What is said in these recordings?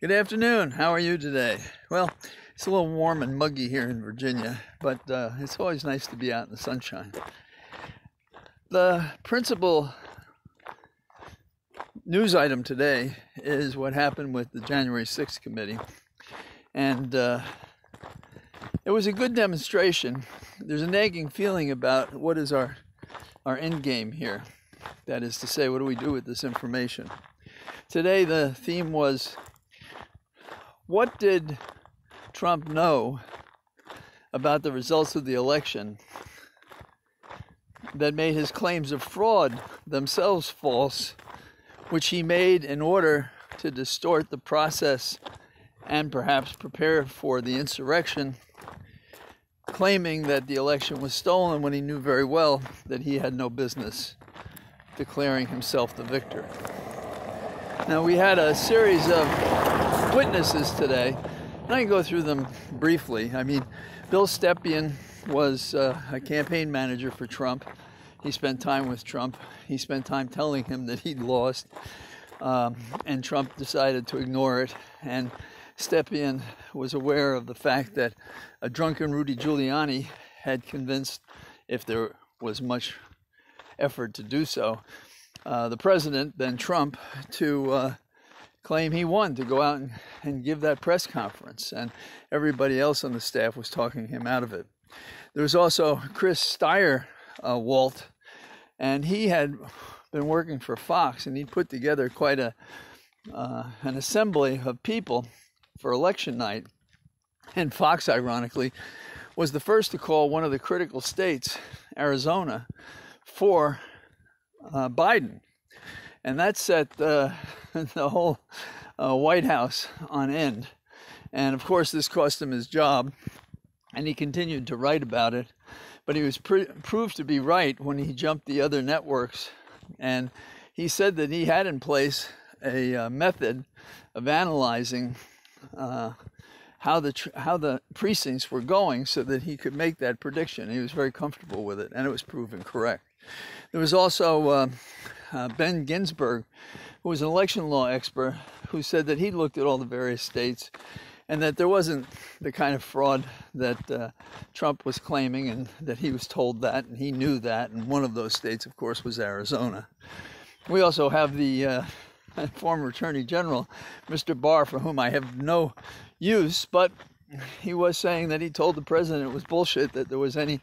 Good afternoon. How are you today? Well, it's a little warm and muggy here in Virginia, but it's always nice to be out in the sunshine. The principal news item today is what happened with the January 6th committee. And it was a good demonstration. There's a nagging feeling about what is our end game here. That is to say, what do we do with this information? Today the theme was, what did Trump know about the results of the election that made his claims of fraud themselves false, which he made in order to distort the process and perhaps prepare for the insurrection, claiming that the election was stolen when he knew very well that he had no business declaring himself the victor. Now, we had a series of witnesses today, and I can go through them briefly. I mean, Bill Stepien was a campaign manager for Trump. He spent time with Trump. He spent time telling him that he'd lost, and Trump decided to ignore it. And Stepien was aware of the fact that a drunken Rudy Giuliani had convinced, if there was much effort to do so, the president, then Trump, to claim he won, to go out and give that press conference. And everybody else on the staff was talking him out of it. There was also Chris Stirewalt, and he had been working for Fox, and he'd put together quite an assembly of people for election night. And Fox, ironically, was the first to call one of the critical states, Arizona, for Biden. And that set the whole White House on end. And of course, this cost him his job, and he continued to write about it. But he was proved to be right when he jumped the other networks. And he said that he had in place a method of analyzing how the precincts were going so that he could make that prediction. He was very comfortable with it, and it was proven correct. There was also Ben Ginsberg, who was an election law expert, who said that he looked at all the various states and that there wasn't the kind of fraud that Trump was claiming, and that he was told that, and he knew that, and one of those states, of course, was Arizona. We also have the former Attorney General, Mr. Barr, for whom I have no use, but he was saying that he told the president it was bullshit that there was any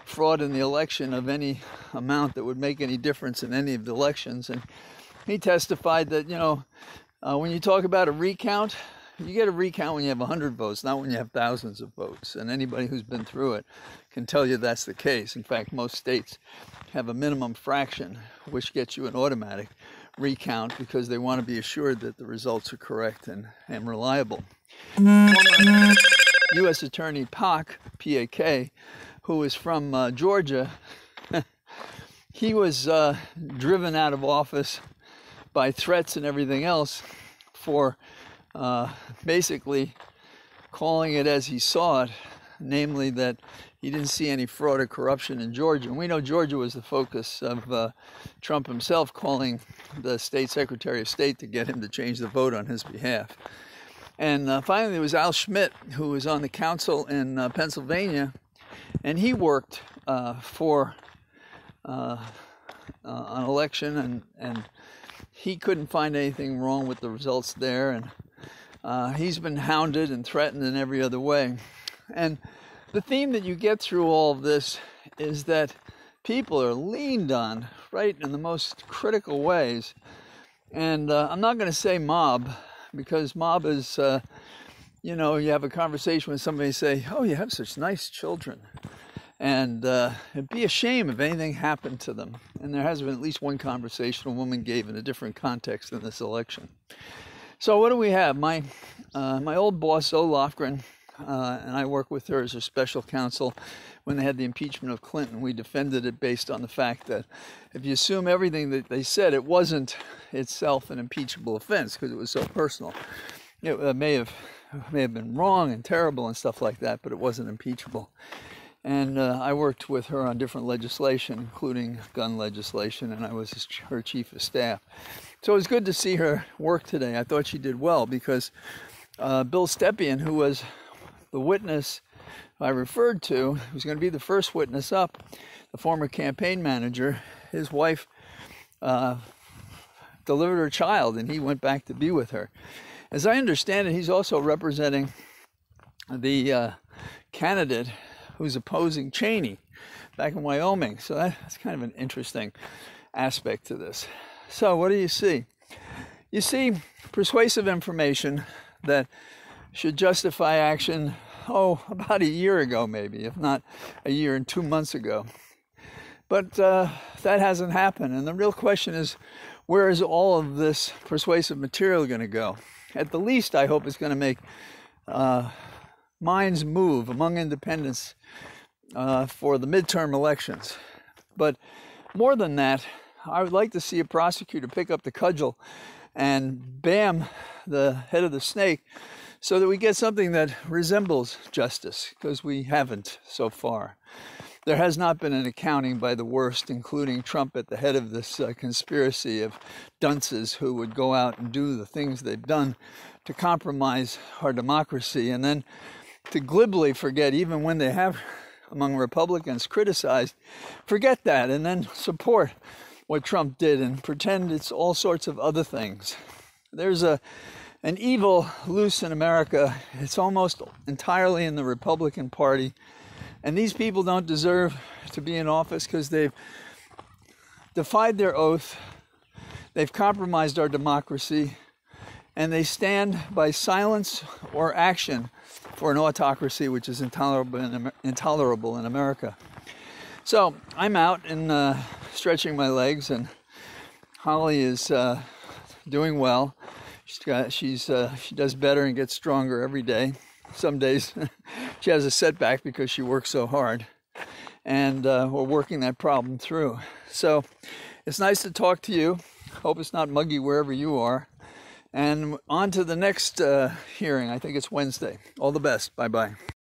fraud in the election of any amount that would make any difference in any of the elections. And he testified that, when you talk about a recount, you get a recount when you have 100 votes, not when you have thousands of votes. And anybody who's been through it can tell you that's the case. In fact, most states have a minimum fraction, which gets you an automatic recount because they want to be assured that the results are correct and reliable. Former U.S. Attorney Pak, P-A-K, who is from Georgia, he was driven out of office by threats and everything else for basically calling it as he saw it, namely that he didn't see any fraud or corruption in Georgia. And we know Georgia was the focus of Trump himself calling the state secretary of state to get him to change the vote on his behalf. And finally, there was Al Schmidt, who was on the council in Pennsylvania, and he worked for an election, and he couldn't find anything wrong with the results there, and he's been hounded and threatened in every other way. And the theme that you get through all of this is that people are leaned on right in the most critical ways. And I'm not going to say mob, because mob is, you have a conversation with somebody and say, oh, you have such nice children. And it'd be a shame if anything happened to them. And there has been at least one conversation a woman gave in a different context in this election. So what do we have? My old boss, Zoe Lofgren, and I worked with her as her special counsel when they had the impeachment of Clinton. We defended it based on the fact that if you assume everything that they said, it wasn't itself an impeachable offense because it was so personal. It may have been wrong and terrible and stuff like that, but it wasn't impeachable. And I worked with her on different legislation, including gun legislation, and I was her chief of staff. So it was good to see her work today. I thought she did well because Bill Stepien, who was the witness I referred to, who's going to be the first witness up, the former campaign manager, his wife delivered her child and he went back to be with her. As I understand it, he's also representing the candidate who's opposing Cheney back in Wyoming. So that's kind of an interesting aspect to this. So what do you see? You see persuasive information that should justify action, about a year ago maybe, if not a year and 2 months ago. But that hasn't happened. And the real question is, where is all of this persuasive material going to go? At the least, I hope it's going to make minds move among independents for the midterm elections. But more than that, I would like to see a prosecutor pick up the cudgel and bam the head of the snake so that we get something that resembles justice, because we haven't so far. There has not been an accounting by the worst, including Trump at the head of this conspiracy of dunces who would go out and do the things they've done to compromise our democracy, and then to glibly forget, even when they have, among Republicans, criticized, forget that and then support what Trump did and pretend it's all sorts of other things. There's an evil loose in America. It's almost entirely in the Republican Party. And these people don't deserve to be in office because they've defied their oath, they've compromised our democracy, and they stand by silence or action for an autocracy which is intolerable in America. So I'm out and stretching my legs, and Holly is doing well. She does better and gets stronger every day. Some days she has a setback because she works so hard, and we're working that problem through. So it's nice to talk to you. Hope it's not muggy wherever you are. And on to the next hearing. I think it's Wednesday. All the best. Bye-bye.